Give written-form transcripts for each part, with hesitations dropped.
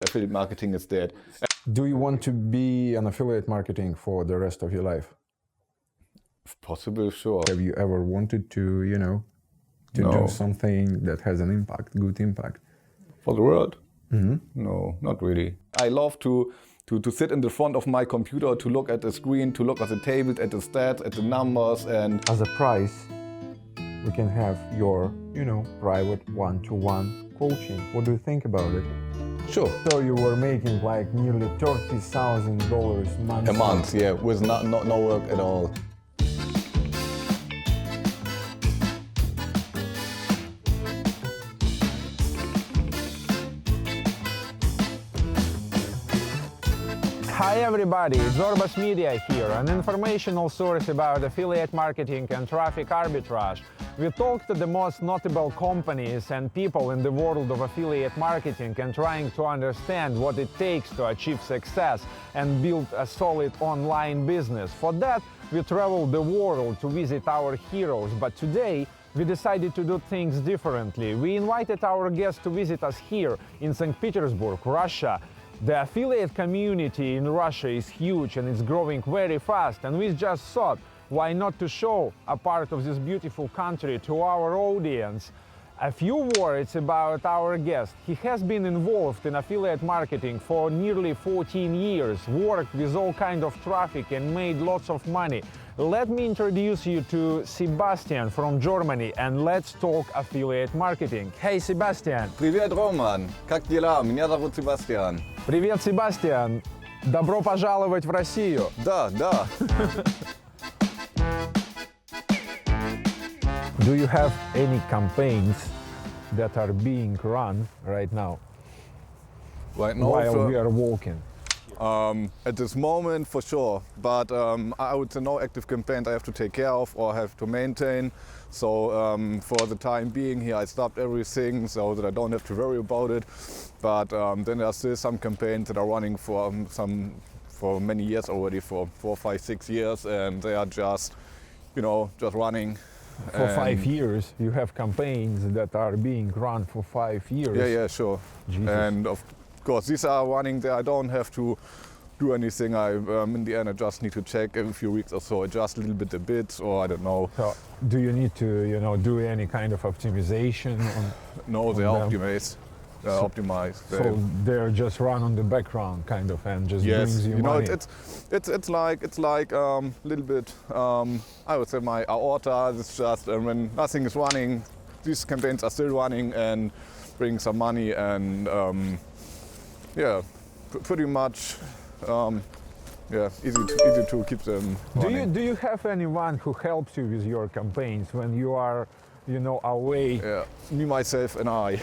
Affiliate marketing is dead. Do you want to be an affiliate marketing for the rest of your life? If possible, sure. Have you ever wanted to, No. do something that has an impact, good impact? For the world? No, not really. I love to sit in the front of my computer, to look at the screen, to look at the tables, at the stats, at the numbers, and As a price, we can have your, private one-to-one coaching. What do you think about it? sure. So you were making like nearly $30,000 monthly. A month, yeah, with no work at all. Hi everybody, ZorbasMedia here, an informational source about affiliate marketing and traffic arbitrage. We talk to the most notable companies and people in the world of affiliate marketing and trying to understand what it takes to achieve success and build a solid online business. For that, we travel the world to visit our heroes, but today we decided to do things differently. We invited our guests to visit us here in St. Petersburg, Russia. The affiliate community in Russia is huge and it's growing very fast, and we just thought, why not to show a part of this beautiful country to our audience? A few words about our guest. He has been involved in affiliate marketing for nearly 14 years, worked with all kinds of traffic and made lots of money. Let me introduce you to Sebastian from Germany, and let's talk affiliate marketing. Hey Sebastian! Привет, Roman! Как дела? Меня зовут Sebastian. Привет, Себастьян! Добро пожаловать в Россию! Да. Do you have any campaigns that are being run right now Right now, while we are walking? at this moment, for sure. But I would say no active campaigns I have to take care of or have to maintain. So for the time being here, I stopped everything so that I don't have to worry about it. But then there's still some campaigns that are running for many years already, for 4, 5, 6 years, and they are just running. For 5 years, you have campaigns that are being run for 5 years. Yeah, sure. Jesus. And of course, these are running there. I don't have to do anything. In the end, I just need to check every few weeks or so, adjust a little bit the bids, or I don't know. So, do you need to, do any kind of optimization? No, they are optimized. They're optimized. So they're just run on the background, kind of, and just Yes, brings you money. it's like little bit. I would say my aorta. It's just when nothing is running, these campaigns are still running and bring some money, and pretty much. Easy to keep them running. Do you have anyone who helps you with your campaigns when you are, away? Yeah, me, myself, and I.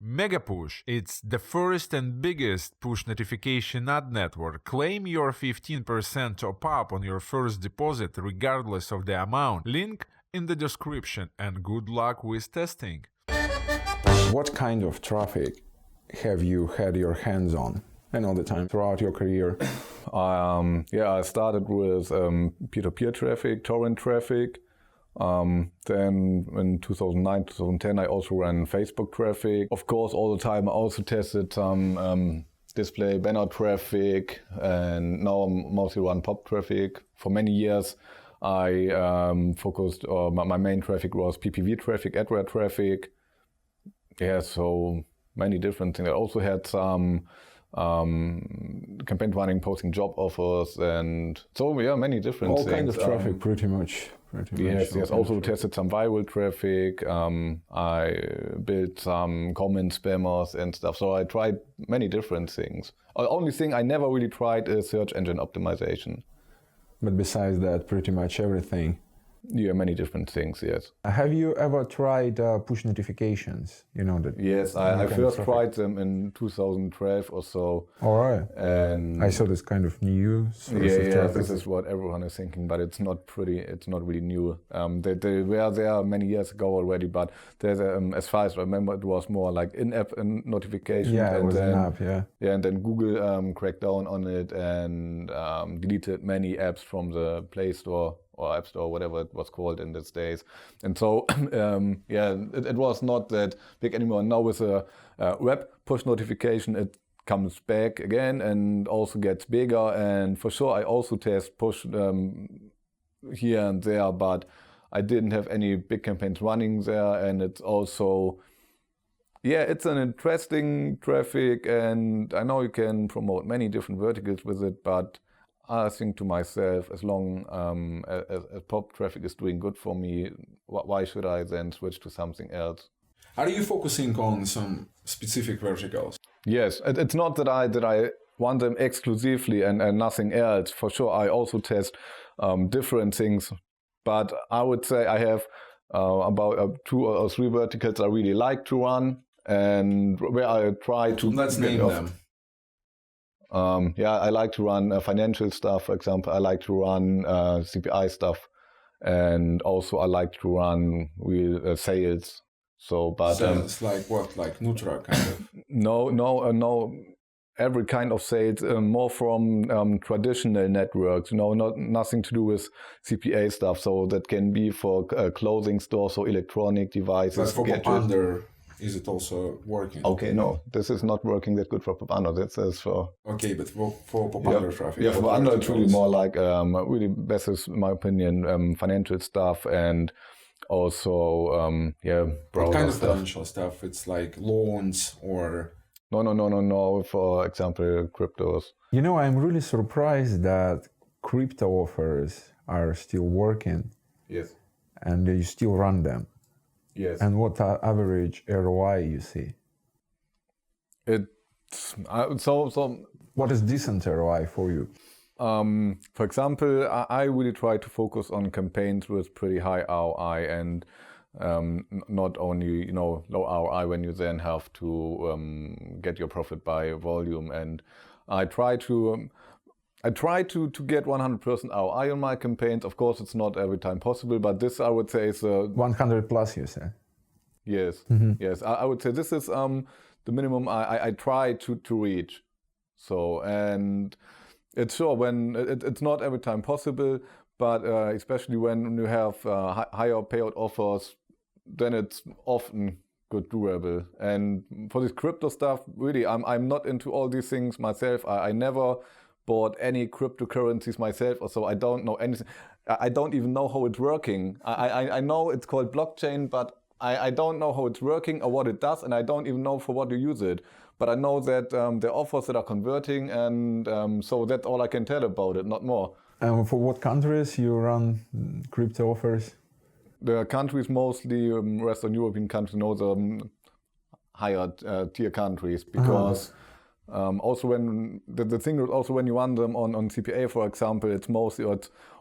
Mega Push. It's the first and biggest push notification ad network. Claim your 15% top up on your first deposit regardless of the amount. Link in the description, and good luck with testing. What kind of traffic have you had your hands on and all the time throughout your career? I started with peer-to-peer traffic, torrent traffic. Then in 2009, 2010, I also ran Facebook traffic. Of course, all the time I also tested some display banner traffic, and now I'm mostly run pop traffic. For many years, I focused, my main traffic was PPV traffic, AdWare traffic. Yeah, so many different things. I also had some campaign running, posting job offers, and so many different all things. All kinds of traffic, pretty much. Yes. Also tested some viral traffic. I built some comment spammers and stuff. So I tried many different things. The only thing I never really tried is search engine optimization. But besides that, pretty much everything. Yeah, many different things, yes. Have you ever tried push notifications? Yes, I first tried them in 2012 or so. All right. And I saw this kind of new source of traffic. This is what everyone is thinking, but it's not really new. They were there many years ago already, but there's as far as I remember, it was more like in-app notification. Yeah, it was an app, yeah. Yeah, and then Google cracked down on it and deleted many apps from the Play Store or App Store, whatever it was called in these days. And so, it was not that big anymore. Now with a web push notification, it comes back again and also gets bigger. And for sure, I also test push here and there, but I didn't have any big campaigns running there. And it's also, yeah, it's an interesting traffic, and I know you can promote many different verticals with it, but I think to myself, as long as pop traffic is doing good for me, why should I then switch to something else? Are you focusing on some specific verticals? Yes, it's not that I want them exclusively and nothing else. For sure, I also test different things, but I would say I have about 2 or 3 verticals I really like to run, and where I try to... Let's name them. Yeah, I like to run financial stuff, for example. I like to run CPI stuff, and also I like to run real sales. So, but Sales, like what? Like Nutra kind of? No. Every kind of sales, more from traditional networks. Nothing to do with CPA stuff. So that can be for clothing stores or electronic devices. But for popunder, is it also working? Okay, no, this is not working that good for popunder. That is for... Okay, but for popunder traffic? Yeah, for popunder it's really more like, really best is, in my opinion, financial stuff, and also, what kind of stuff. financial stuff? It's like loans or... No, for example, cryptos. I'm really surprised that crypto offers are still working. Yes. And you still run them. Yes. And what average ROI you see? It's What is decent ROI for you? For example, I really try to focus on campaigns with pretty high ROI, and not only low ROI when you then have to get your profit by volume. And I try to get 100% ROI on my campaigns. Of course, it's not every time possible, but this I would say is 100 plus, you said. Yes, yes. I would say this is the minimum I try to reach. So, and it's sure when it's not every time possible, but especially when you have higher payout offers, then it's often good doable. And for this crypto stuff, really, I'm not into all these things myself. I never bought any cryptocurrencies myself, or so I don't know anything. I don't even know how it's working. I know it's called blockchain, but I don't know how it's working or what it does, and I don't even know for what you use it. But I know that there are offers that are converting, and so that's all I can tell about it, not more. And for what countries you run crypto offers? The countries mostly Western European countries, the higher tier countries, because also when the thing is also when you run them on CPA, for example, it's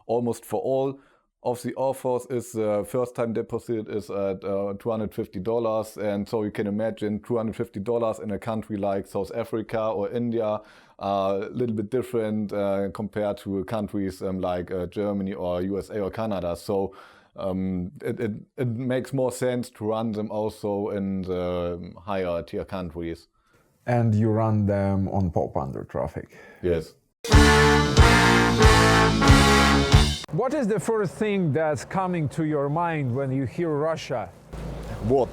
almost for all of the offers is first time deposit is at $250, and so you can imagine $250 in a country like South Africa or India are a little bit different compared to countries like Germany or USA or Canada. So it makes more sense to run them also in the higher tier countries. And you run them on popunder traffic? Yes. What is the first thing that's coming to your mind when you hear Russia? What?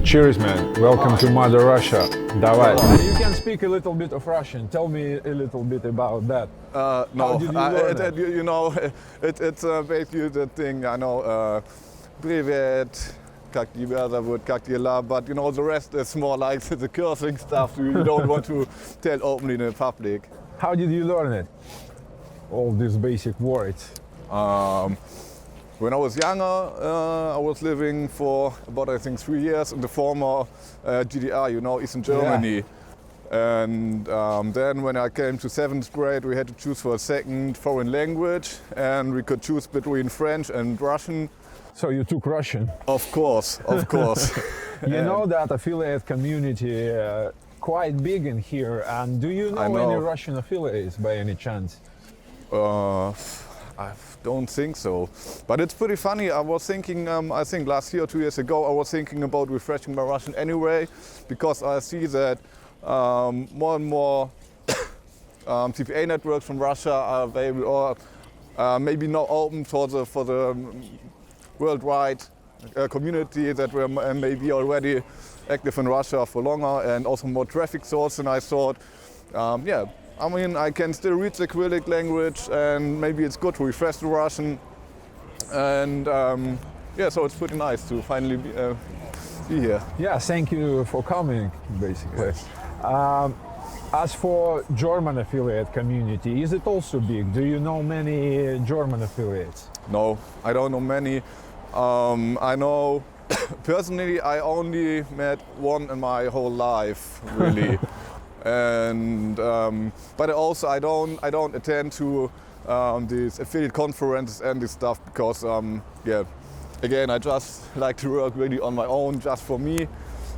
Cheers, man. Welcome to Mother Russia. Давай. You can speak a little bit of Russian. Tell me a little bit about that. No, How did you learn it? It's basically the thing, I know, Privet, как тебя зовут, как дела, but the rest is more like the cursing stuff you don't want to tell openly in the public. How did you learn it? All these basic words. When I was younger, I was living for about, I think, 3 years in the former GDR, Eastern Germany. Yeah. And then when I came to 7th grade, we had to choose for a second foreign language, and we could choose between French and Russian. So you took Russian? Of course. You know that affiliate community quite big in here, and do you know any Russian affiliates by any chance? I don't think so, but it's pretty funny. I was thinking, I think last year or 2 years ago, I was thinking about refreshing my Russian anyway, because I see that more and more CPA networks from Russia are available, or maybe now open for the worldwide community that were maybe already active in Russia for longer, and also more traffic source than I thought. yeah, I mean, I can still read the Cyrillic language, and maybe it's good to refresh the Russian. And yeah, so it's pretty nice to finally be here. Yeah, thank you for coming, basically. As for German affiliate community, is it also big? Do you know many German affiliates? No, I don't know many. I know, personally, I only met one in my whole life, really. And but also I don't attend to these affiliate conferences and this stuff because yeah, again, I just like to work really on my own, just for me.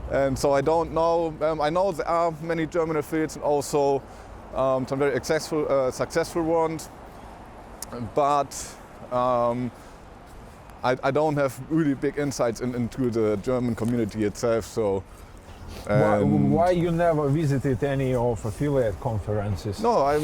And so I don't know. I know there are many German affiliates and also some very successful ones, but I don't have really big insights into the German community itself. So Why you never visited any of affiliate conferences? no,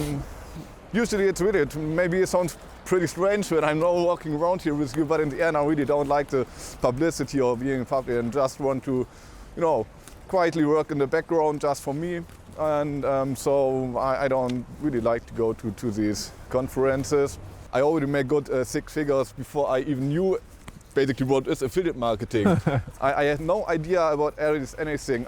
usually it's really, maybe it sounds pretty strange when I'm now walking around here with you, but in the end I really don't like the publicity or being public and just want to, you know, quietly work in the background just for me. And so I don't really like to go to these conferences. I already made good 6 figures before I even knew basically what is affiliate marketing. I had no idea about anything.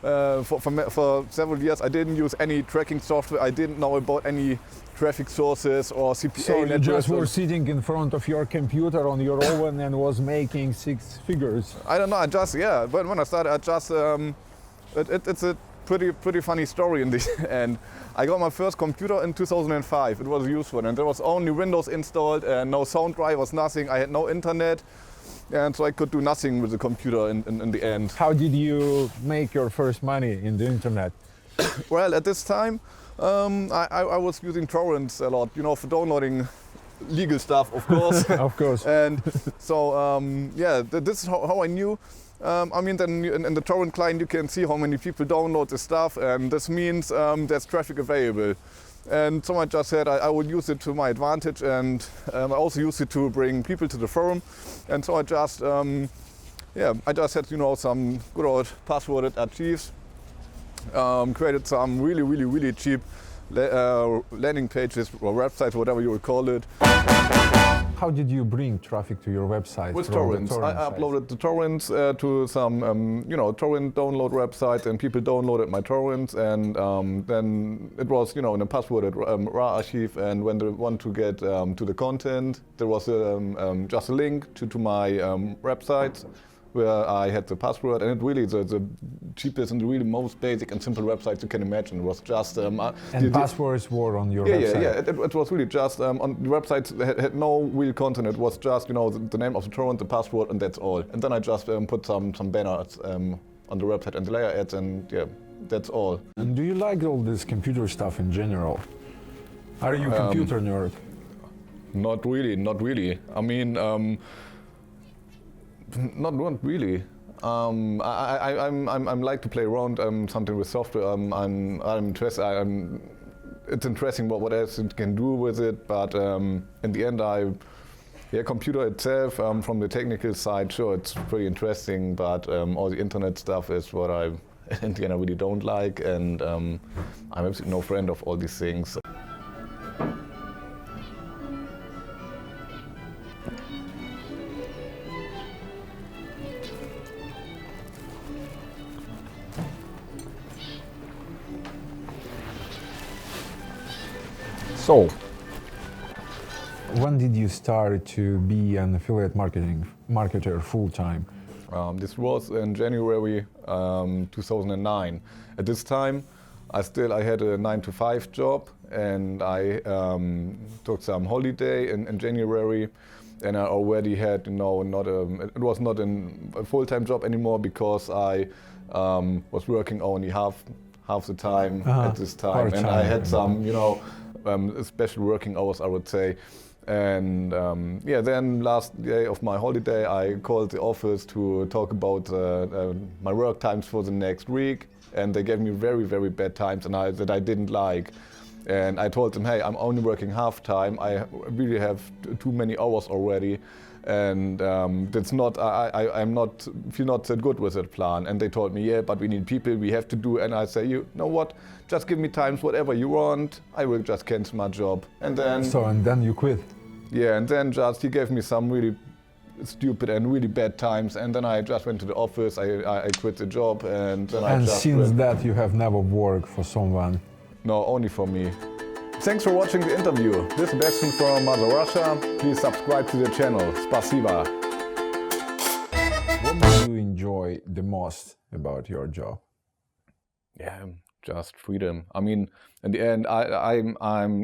For several years I didn't use any tracking software. I didn't know about any traffic sources or CPA So you networks. just were sitting in front of your computer on your oven and was making 6 figures. I don't know. I just, yeah. But when I started, I just it's a pretty funny story in the end. I got my first computer in 2005. It was a used one, and there was only Windows installed and no sound drivers, nothing. I had no internet, and so I could do nothing with the computer in the end. How did you make your first money in the internet? Well, at this time, I was using torrents a lot, you know, for downloading legal stuff, of course. Of course. And so, yeah, this is how I knew. I mean, then in the torrent client you can see how many people download the stuff, and this means there's traffic available. And so I just said I would use it to my advantage, and I also use it to bring people to the forum. And so I just, yeah, I just had, you know, some good old passworded archives, created some really cheap landing pages or websites, whatever you would call it. How did you bring traffic to your website? With from the torrents. I torrent site? uploaded the torrents to some, you know, torrent download websites, and people downloaded my torrents, and then it was, you know, in a passworded RAR archive. And when they want to get to the content, there was just a link to my website where I had the password, and it really the cheapest and really most basic and simple website you can imagine. It was just And passwords were on your website? Yeah. It was really just on the website had no real content. It was just, you know, the name of the torrent, the password, and that's all. And then I just put some banners on the website and the layer ads, and yeah, that's all. And do you like all this computer stuff in general? Are you a computer nerd? Not really. I mean, not really. I'm like to play around something with software. I'm interested. It's interesting what else it can do with it. But in the end, computer itself from the technical side, sure, it's pretty interesting. But all the internet stuff is what in the end I really don't like, and I'm absolutely no friend of all these things. So, when did you start to be an affiliate marketer full-time? This was in January 2009. At this time, I had a 9-to-5 job, and I took some holiday in January, and I already had, you know, it was not a full-time job anymore because I was working only half the time at this time, part-time. and I had some, you know, special working hours, I would say. And yeah, then last day of my holiday, I called the office to talk about my work times for the next week, and they gave me very bad times that I didn't like. And I told them, hey, I'm only working half-time. I really have too many hours already. And that's not, feel not that good with that plan. And they told me, yeah, but we need people, we have to do. And I say, you know what, just give me times, whatever you want. I will just cancel my job. And then... And then you quit? Yeah, and then he gave me some really stupid and really bad times. And then I just went to the office, I quit the job. And then and since that you have never worked for someone? No, only for me. Thanks for watching the interview. This is Sebastian from Mother Russia. Please subscribe to the channel. Spasiba. What do you enjoy the most about your job? Yeah, just freedom. I mean, in the end, I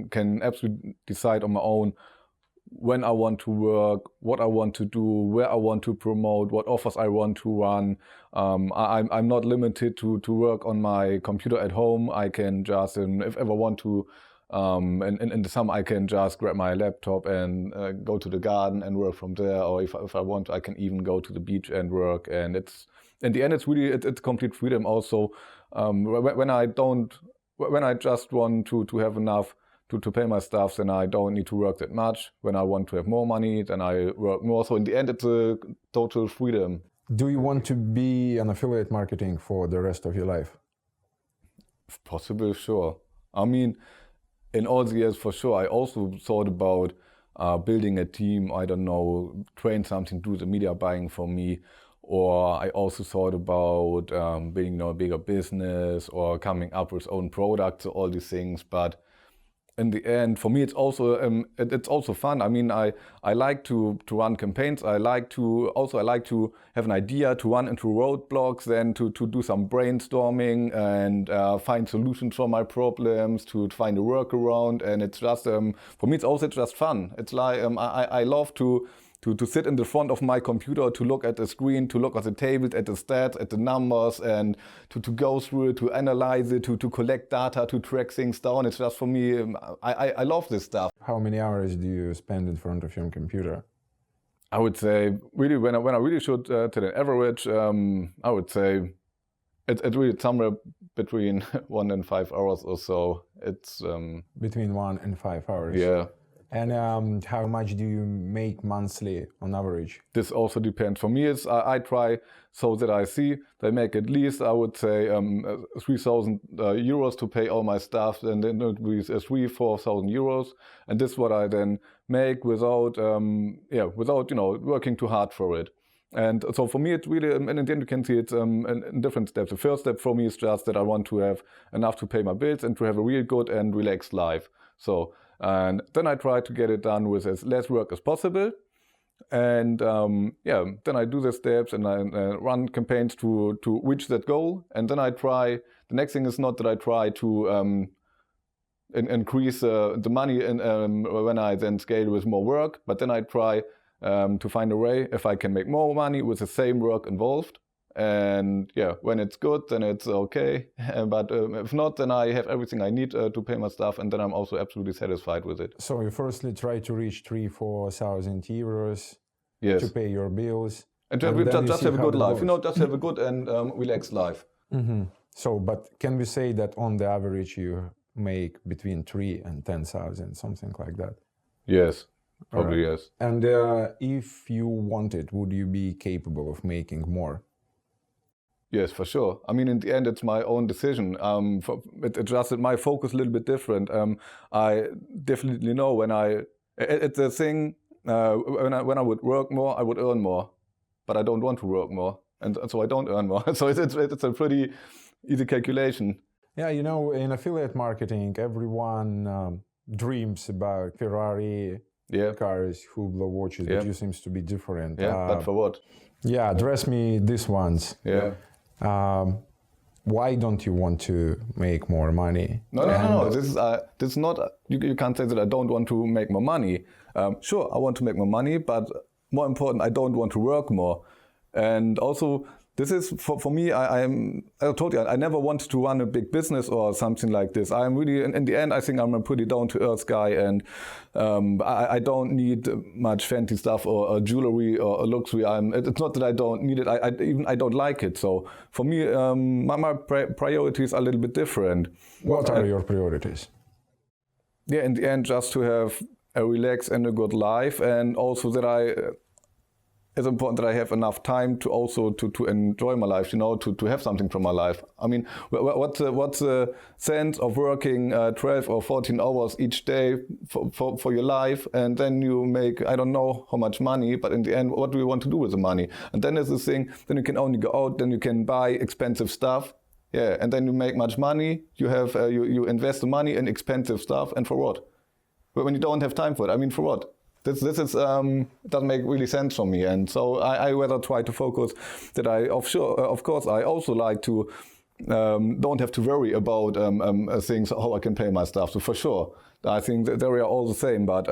can absolutely decide on my own when I want to work, what I want to do, where I want to promote, what offers I want to run. I'm not limited to work on my computer at home. I can just, if I ever want to, in the summer I can just grab my laptop and go to the garden and work from there. Or if I want, I can even go to the beach and work. And it's, in the end, it's really, it's complete freedom also. When I just want to have enough to pay my stuff, then I don't need to work that much. When I want to have more money, then I work more. So in the end, it's a total freedom. Do you want to be an affiliate marketing for the rest of your life? If possible, sure. I mean, in all the years, for sure. I also thought about building a team, I don't know, train something, do the media buying for me. Or I also thought about building a bigger business or coming up with own products, all these things. But in the end, for me, it's also fun. I mean, I like to run campaigns. I like to have an idea, to run into roadblocks, then to do some brainstorming and find solutions for my problems, to find a workaround. And it's just, for me, it's also just fun. It's like, I love to sit in the front of my computer, to look at the screen, to look at the tables, at the stats, at the numbers, and to go through it, to analyze it, to collect data, to track things down. It's just, for me, I love this stuff. How many hours do you spend in front of your computer? I would say, really, when I really should tell an average, I would say it's really somewhere between 1 and 5 hours or so. It's between 1 and 5 hours. Yeah. And how much do you make monthly on average? This also depends. For me, it's I try so that I see they make at least, I would say, 3,000 euros to pay all my stuff, and then it will be 4,000 euros. And this is what I then make without working too hard for it. And so for me, it's really, and in the end, you can see it's in different steps. The first step for me is just that I want to have enough to pay my bills and to have a real good and relaxed life. So. And then I try to get it done with as less work as possible. And then I do the steps and I run campaigns to reach that goal. And then I try, the next thing is not that I try to increase the money when I then scale with more work, but then I try to find a way if I can make more money with the same work involved. And yeah, when it's good, then it's okay. But if not, then I have everything I need to pay my stuff, and then I'm also absolutely satisfied with it. So you firstly try to reach 3,000-4,000 euros yes. to pay your bills. And just have a good life, just have a good and relaxed life. Mm-hmm. So, but can we say that on the average you make between 3,000 and 10,000, something like that? Yes. Probably right. Yes. And if you wanted, would you be capable of making more? Yes, for sure. I mean, in the end, it's my own decision. It adjusted my focus a little bit different. I definitely know it's a thing, when I would work more, I would earn more. But I don't want to work more. And so I don't earn more. So it's a pretty easy calculation. Yeah, in affiliate marketing, everyone dreams about Ferrari, cars, Hublot watches, but you seems to be different. Yeah, but for what? Yeah, address me these ones. Yeah. Why don't you want to make more money? No. This is not. You can't say that I don't want to make more money. Sure, I want to make more money, but more important, I don't want to work more. And also, this is for me. I told you I never wanted to run a big business or something like this. I'm really, in the end, I think I'm a pretty down-to-earth guy, and I don't need much fancy stuff or jewelry or luxury. It's not that I don't need it. I don't like it. So for me, my priorities are a little bit different. What are your priorities? yeah, in the end, just to have a relaxed and a good life, and also that it's important that I have enough time to also to enjoy my life, to have something from my life. I mean, what's the sense of working 12 or 14 hours each day for your life, and then you make, I don't know how much money, but in the end, what do you want to do with the money? And then there's this thing, then you can only go out, then you can buy expensive stuff, yeah, and then you make much money, you have you invest the money in expensive stuff, and for what? But when you don't have time for it, I mean, for what? This is doesn't make really sense for me, and so I rather try to focus that of course I also like to don't have to worry about things, how I can pay my stuff. So for sure, I think that they are all the same, but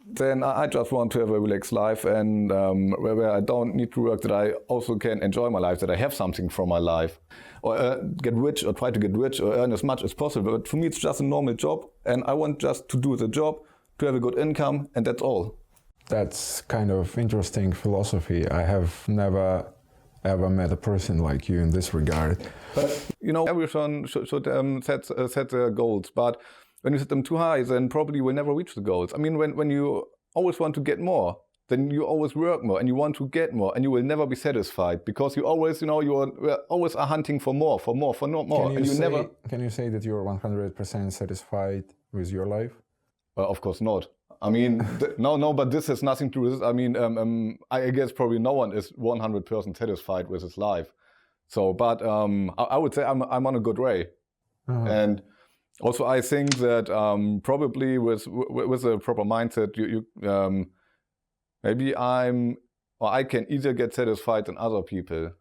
then I just want to have a relaxed life, and where I don't need to work, that I also can enjoy my life, that I have something from my life, or get rich, or try to get rich, or earn as much as possible. But for me, it's just a normal job, and I want just to do the job, to have a good income, and that's all. That's kind of interesting philosophy. I have never ever met a person like you in this regard. But everyone should set their goals. But when you set them too high, then probably you will never reach the goals. I mean, when you always want to get more, then you always work more, and you want to get more, and you will never be satisfied, because you always, you always are hunting for more. Can you say that you're 100% satisfied with your life? Of course not. I mean, no, but this has nothing to do with this. I mean, I guess probably no one is 100% satisfied with his life. So, but I would say I'm on a good way. Uh-huh. And also I think that probably with a proper mindset, you maybe I can easier get satisfied than other people.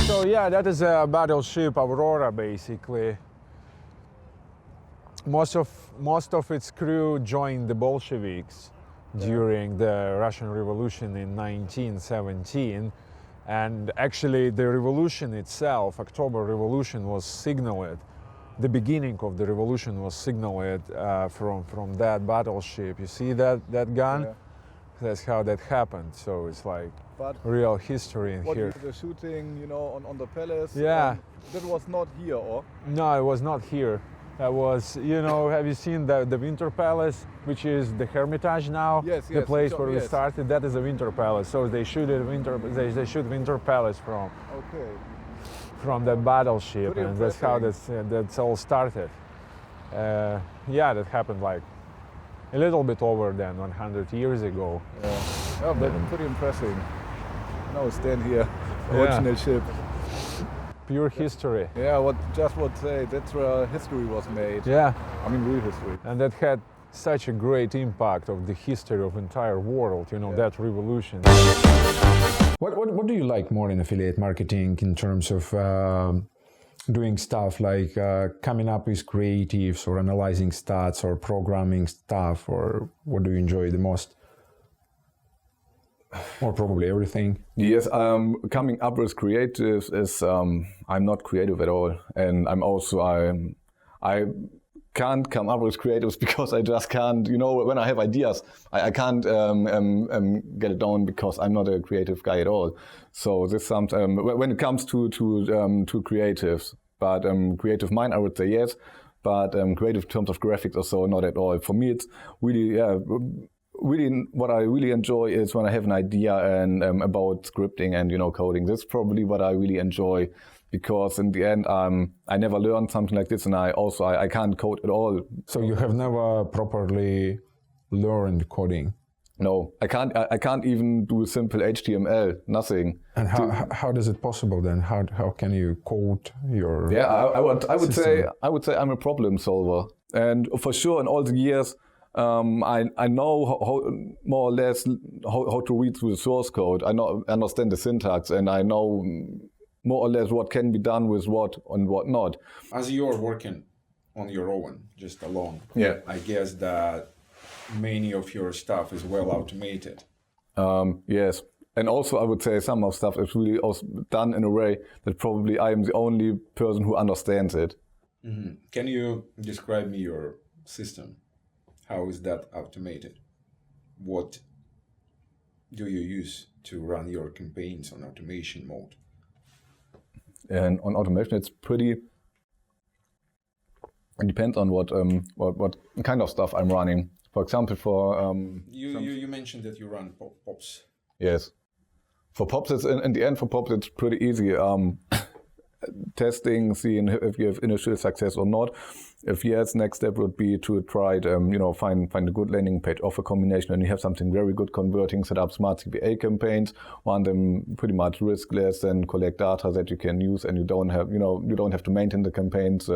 So yeah, that is a battleship Aurora, basically. Most of its crew joined the Bolsheviks during the Russian Revolution in 1917, and actually the revolution itself, October Revolution, was signaled. The beginning of the revolution was signaled from that battleship. You see that gun? Yeah. That's how that happened. So it's like real history in here. The shooting, on the palace. Yeah. That was not here, or? No, it was not here. That was, have you seen the Winter Palace, which is the Hermitage now? Yes, the place where we started. That is the Winter Palace. So they shoot Winter Palace from that battleship, pretty and that's how that's all started. Yeah, that happened like a little bit over than 100 years ago. Yeah, but pretty impressive. Now stand here, original ship. Pure history. Yeah, that's where history was made. Yeah. I mean, real history. And that had such a great impact of the history of entire world, that revolution. What do you like more in affiliate marketing in terms of doing stuff like coming up with creatives, or analyzing stats, or programming stuff, or what do you enjoy the most? Or probably everything. Yes, coming up with creatives is I'm not creative at all, and I can't come up with creatives because I just can't. When I have ideas, I can't get it down because I'm not a creative guy at all. So this sometimes when it comes to creatives, but creative mind, I would say yes, but creative in terms of graphics or so, not at all. For me, it's really Really, what I really enjoy is when I have an idea and about scripting and coding. That's probably what I really enjoy, because in the end I never learned something like this, and I can't code at all. So you have never properly learned coding? No, I can't even do simple HTML. Nothing. And how is it possible then? How can you code your? Yeah, I would say I'm a problem solver, and for sure in all the years. I know how, more or less how to read through the source code. I understand the syntax, and I know more or less what can be done with what and what not. As you're working on your own, just alone, yeah, I guess that many of your stuff is well automated. Yes, and also I would say some of stuff is really also done in a way that probably I am the only person who understands it. Mm-hmm. Can you describe me your system? How is that automated? What do you use to run your campaigns on automation mode? And on automation, it's pretty It depends on what kind of stuff I'm running. For example, for you mentioned that you run pops. Yes. For pops, it's in the end. For pops, it's pretty easy. Testing, seeing if you have initial success or not. If yes, next step would be to try it, find a good landing page, offer combination, and you have something very good converting, set up smart CPA campaigns, run them pretty much riskless, and collect data that you can use, and you don't have to maintain the campaigns.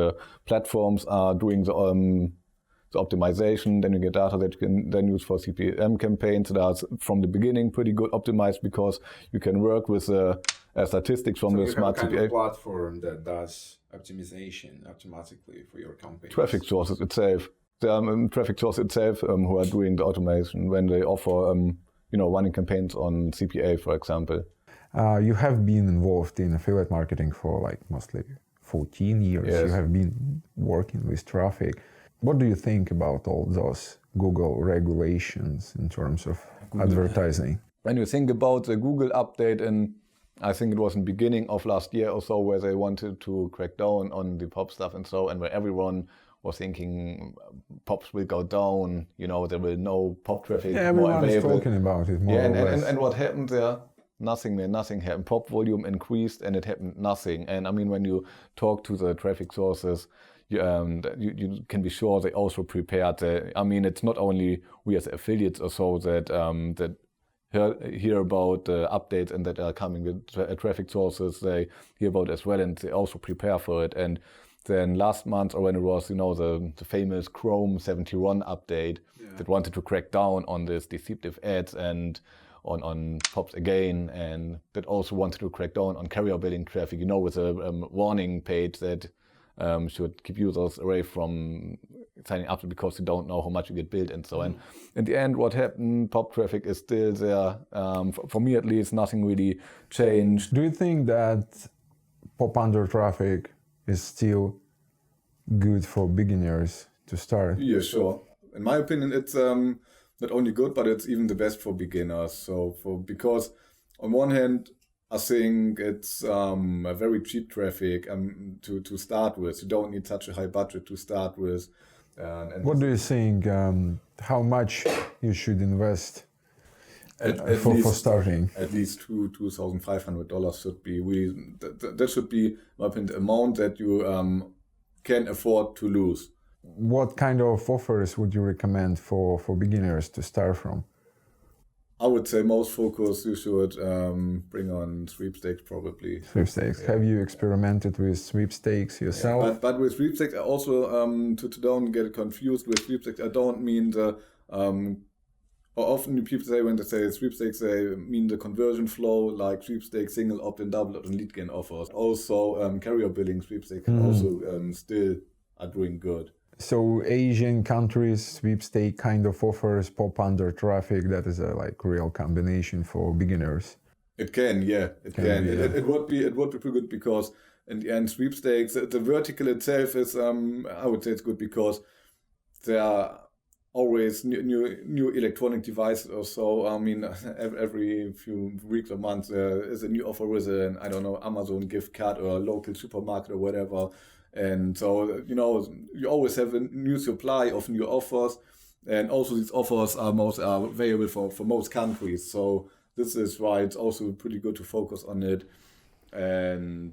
Platforms are doing the optimization, then you get data that you can then use for CPM campaigns that are from the beginning pretty good optimized, because you can work with statistics from the smart CPA. So you have a platform that does optimization automatically for your campaigns. Traffic sources itself. There are traffic sources itself who are doing the automation when they offer running campaigns on CPA, for example. You have been involved in affiliate marketing for like mostly 14 years. Yes. You have been working with traffic. What do you think about all those Google regulations in terms of advertising? When you think about the Google update, and I think it was in the beginning of last year or so, where they wanted to crack down on the pop stuff and where everyone was thinking pops will go down, there will no pop traffic more available. Everyone is talking about it more or less. And what happened there? Nothing happened. Pop volume increased and it happened nothing. And I mean, when you talk to the traffic sources, you can be sure they also prepared. It's not only we as affiliates or so that hear about updates and that are coming with traffic sources. They hear about it as well, and they also prepare for it. And then last month, or when it was, the famous Chrome 71 update that wanted to crack down on this deceptive ads and on pops again, and that also wanted to crack down on carrier billing traffic, with a warning page that should keep users away from signing up because you don't know how much you get billed and so on. In the end, what happened, pop traffic is still there. For me at least, nothing really changed. Do you think that popunder traffic is still good for beginners to start? Yeah, sure. In my opinion, it's not only good, but it's even the best for beginners. Because on one hand, I think it's a very cheap traffic to start with. You don't need such a high budget to start with. What do you think? How much you should invest for starting? At least $2,500 should be. That should be, in my opinion, the amount that you can afford to lose. What kind of offers would you recommend for beginners to start from? I would say most focus you should bring on sweepstakes probably. Sweepstakes. Yeah. Have you experimented with sweepstakes yourself? Yeah, but with sweepstakes, I also to don't get confused with sweepstakes. I don't mean the. Often people say when they say sweepstakes, they mean the conversion flow, like sweepstakes, single opt-in, double opt-in, lead gen offers. Also, carrier billing sweepstakes also still are doing good. So Asian countries, sweepstake kind of offers popunder traffic. That is a real combination for beginners. It can, yeah, it can. It would be pretty good because in the end, sweepstakes, the vertical itself is, I would say it's good because there are always new electronic devices or so. Every few weeks or months there is a new offer with an, Amazon gift card or a local supermarket or whatever. And so, you always have a new supply of new offers, and also these offers are available for most countries. So this is why it's also pretty good to focus on it. And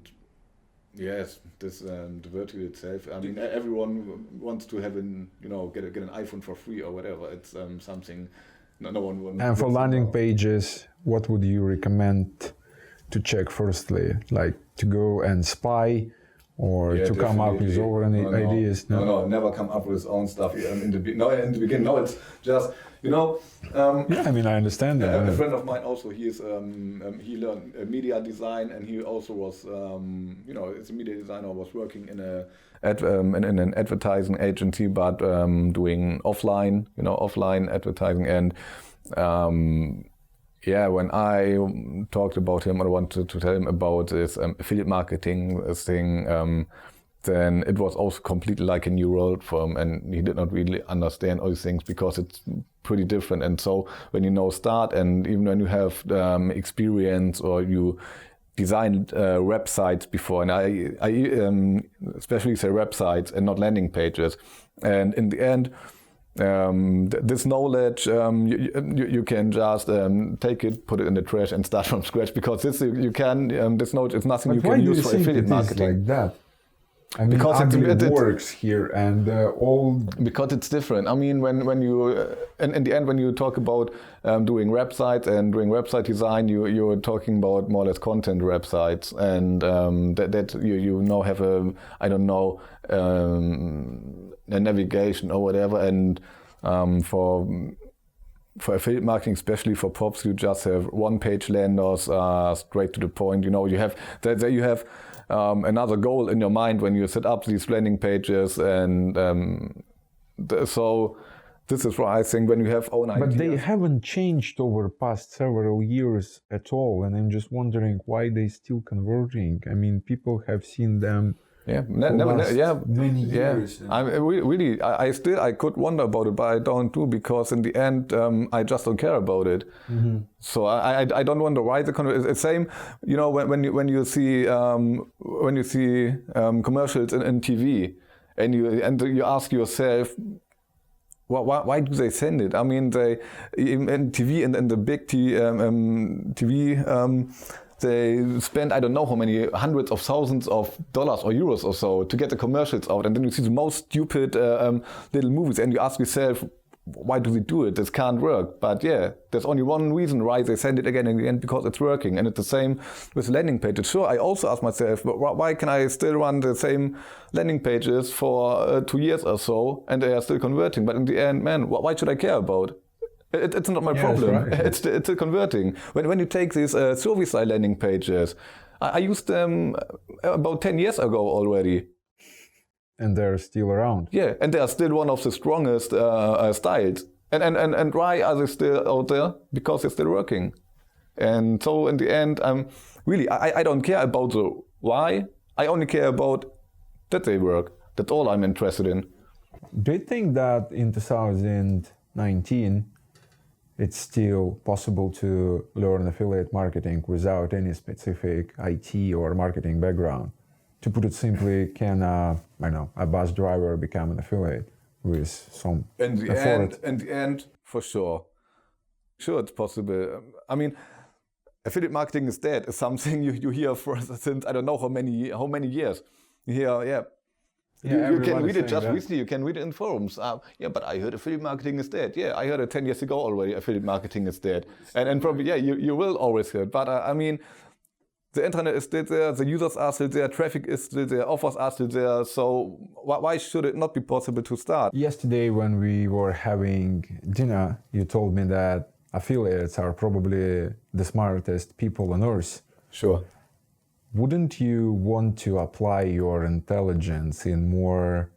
yes, this the vertical itself. Everyone wants to have get an iPhone for free or whatever. It's something no one wants. And for landing pages, what would you recommend to check firstly? Like to go and spy? Or to come up with your own ideas? No, never come up with his own stuff. In the beginning, no, it's just, I understand that. A friend of mine also, he learned media design, and he also was, as a media designer, was working in an advertising agency, but doing offline advertising. And when I talked about him, I wanted to tell him about this affiliate marketing thing, then it was also completely like a new world for him, and he did not really understand all these things because it's pretty different. And so when start, and even when you have experience or you designed websites before, and I especially say websites and not landing pages. And in the end, this knowledge, you can just take it, put it in the trash, and start from scratch, because this you can. This knowledge is nothing you can use for affiliate marketing. Like that? I mean, because it works here, and all because it's different. I mean, when you in the end, when you talk about doing websites and doing website design, you're talking about more or less content websites, and that you now have a navigation or whatever, and for affiliate marketing, especially for pops, you just have one-page landers, straight to the point. You have there you have another goal in your mind when you set up these landing pages, and so this is why I think when you have own ideas. But they haven't changed over past several years at all, and I'm just wondering why they still converting. I mean, people have seen them. Many years. I could wonder about it, but I don't do, because in the end, I just don't care about it. Mm-hmm. So I don't wonder why the it's the same. When you see commercials in TV, and you ask yourself, why do they send it? I mean, they in TV and in the big TV. They spend, I don't know how many hundreds of thousands of dollars or euros or so to get the commercials out, and then you see the most stupid little movies, and you ask yourself, why do they do it? This can't work. But yeah, there's only one reason why they send it again and again, because it's working. And it's the same with landing pages. Sure, I also ask myself, why can I still run the same landing pages for 2 years or so, and they are still converting? But in the end, man, why should I care about? It's not my problem. Right. It's the converting. When you take these Zorbas landing pages, I used them about 10 years ago already. And they're still around. Yeah, and they are still one of the strongest styles. And why are they still out there? Because they're still working. And so in the end, I don't care about the why. I only care about that they work. That's all I'm interested in. Do you think that in 2019, it's still possible to learn affiliate marketing without any specific IT or marketing background? To put it simply, can a bus driver become an affiliate with some effort? In the end, for sure. Sure, it's possible. I mean, affiliate marketing is dead. It's something you hear since I don't know how many years. You hear, you can read it just recently. You can read it in forums. But I heard affiliate marketing is dead. Yeah, I heard it 10 years ago already. Affiliate marketing is dead. And probably, you will always hear it. But I mean, the internet is still there. The users are still there. Traffic is still there. Offers are still there. So why should it not be possible to start? Yesterday, when we were having dinner, you told me that affiliates are probably the smartest people on earth. Sure. Wouldn't you want to apply your intelligence in more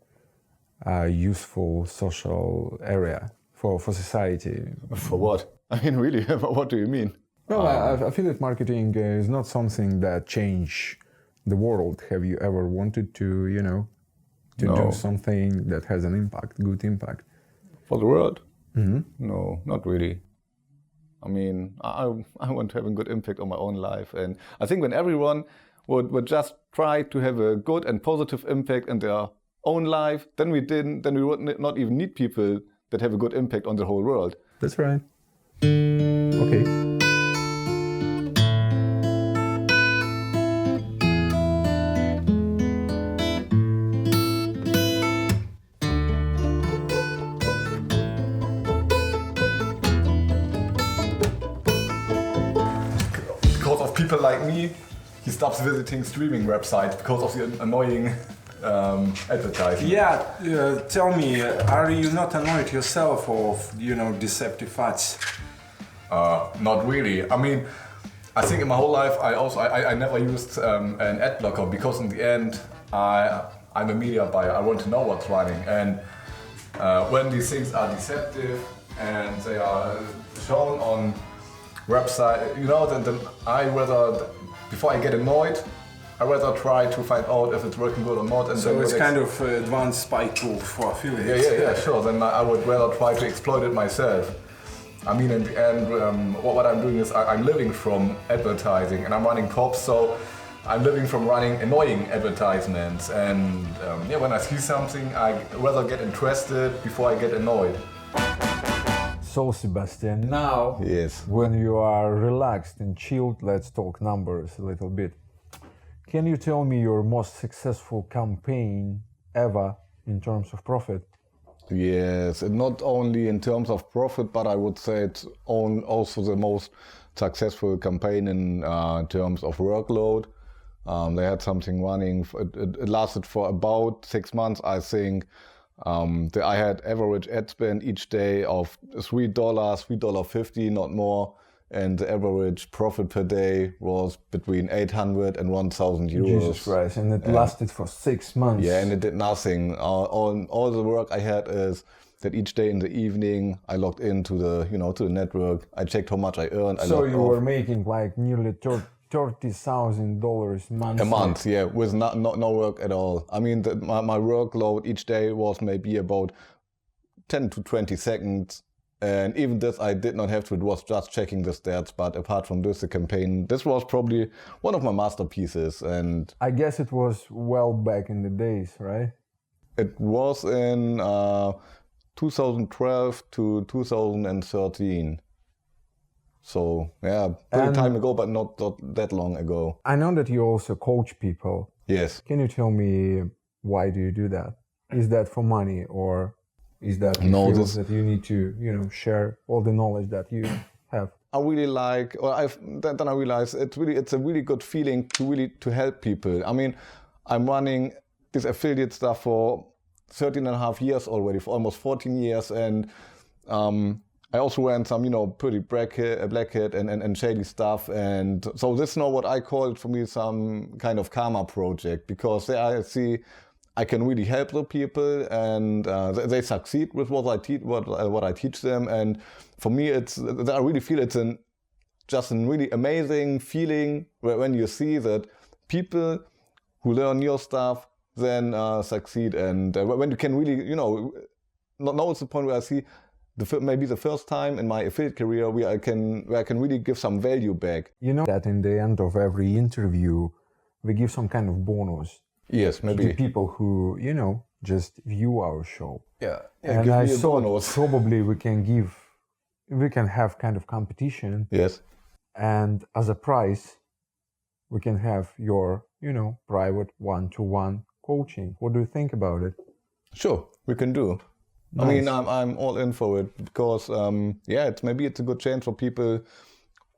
useful social area for society? For what? I mean, really, what do you mean? Well, affiliate marketing is not something that change the world. Have you ever wanted to, do something that has an impact, good impact? For the world? Mm-hmm. No, not really. I mean, I want to have a good impact on my own life. And I think when everyone would just try to have a good and positive impact in their own life, then we would not even need people that have a good impact on the whole world. That's right. Okay. Because of people like me, he stops visiting streaming websites because of the annoying advertising. Yeah, tell me, are you not annoyed yourself of, deceptive ads? Not really. I mean, I think in my whole life I never used an ad blocker, because in the end I'm a media buyer. I want to know what's running, and when these things are deceptive and they are shown on website, then I rather, before I get annoyed, I rather try to find out if it's working good or not. And so it's kind of advanced spy tool for affiliates. Yeah, sure. Then I would rather try to exploit it myself. I mean, in the end, what I'm doing is I'm living from advertising, and I'm running pops, so I'm living from running annoying advertisements. And yeah, when I see something, I rather get interested before I get annoyed. So Sebastian, now Yes. when you are relaxed and chilled, let's talk numbers a little bit. Can you tell me your most successful campaign ever in terms of profit? Yes, and not only in terms of profit, but I would say it's also the most successful campaign in terms of workload. They had something running, it lasted for about 6 months, I think. I had average ad spend each day of $3, $3.50, not more. And the average profit per day was between 800 and 1,000 euros. Jesus Christ, and it lasted for 6 months. Yeah, and it did nothing. All the work I had is that each day in the evening I logged into the to the network. I checked how much I earned. So you were making like nearly $30,000 monthly. A month, yeah, with no work at all. I mean, my workload each day was maybe about 10 to 20 seconds. And even this I did not have to, it was just checking the stats. But apart from this, the campaign, this was probably one of my masterpieces. And I guess it was well back in the days, right? it was in 2012 to 2013. So yeah, pretty time ago, but not that long ago. I know that you also coach people. Yes. Can you tell me why do you do that? Is that for money, or is that you feel that you need to share all the knowledge that you have? I really like, or then I realized it's a really good feeling to help people. I mean, I'm running this affiliate stuff for 13 and a half years already, for almost 14 years, and I also ran some, pretty black hat and shady stuff, and so this is now what I call it for me some kind of karma project, because there I see I can really help the people, and they succeed with what I teach them, and for me I really feel it's just a really amazing feeling when you see that people who learn your stuff then succeed, and when you can really now it's the point where I see maybe the first time in my affiliate career where I can really give some value back. You know that in the end of every interview we give some kind of bonus. Yes, maybe. To people who just view our show. Yeah, and give I me a thought bonus. probably we can have kind of competition. Yes. And as a prize, we can have your private one-to-one coaching. What do you think about it? Sure, we can do. Nice. I mean, I'm all in for it, because maybe it's a good chance for people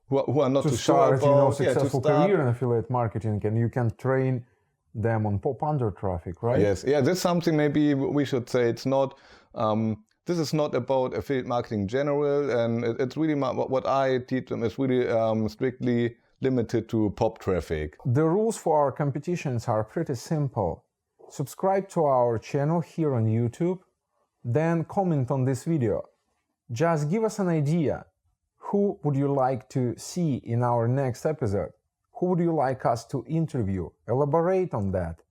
who are not to too start, sure about successful career in affiliate marketing, and you can train them on popunder traffic, right? Yes, yeah, that's something maybe we should say. It's not. This is not about affiliate marketing in general, and it's really what I teach them is really strictly limited to pop traffic. The rules for our competitions are pretty simple. Subscribe to our channel here on YouTube, then comment on this video. Just give us an idea. Who would you like to see in our next episode? Who would you like us to interview? Elaborate on that.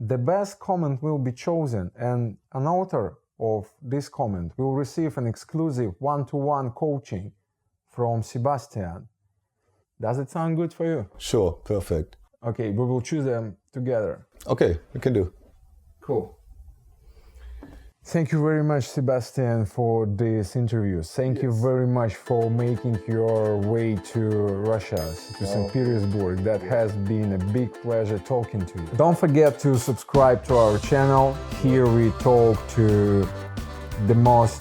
The best comment will be chosen, and an author of this comment will receive an exclusive one-to-one coaching from Sebastian. Does it sound good for you? Sure, perfect. Okay, we will choose them together. Okay, we can do. Cool. Thank you very much, Sebastian, for this interview. Thank you very much for making your way to Russia, to St. Petersburg. That has been a big pleasure talking to you. Don't forget to subscribe to our channel. Here we talk to the most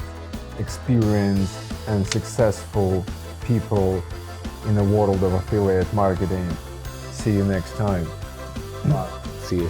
experienced and successful people in the world of affiliate marketing. See you next time. See you.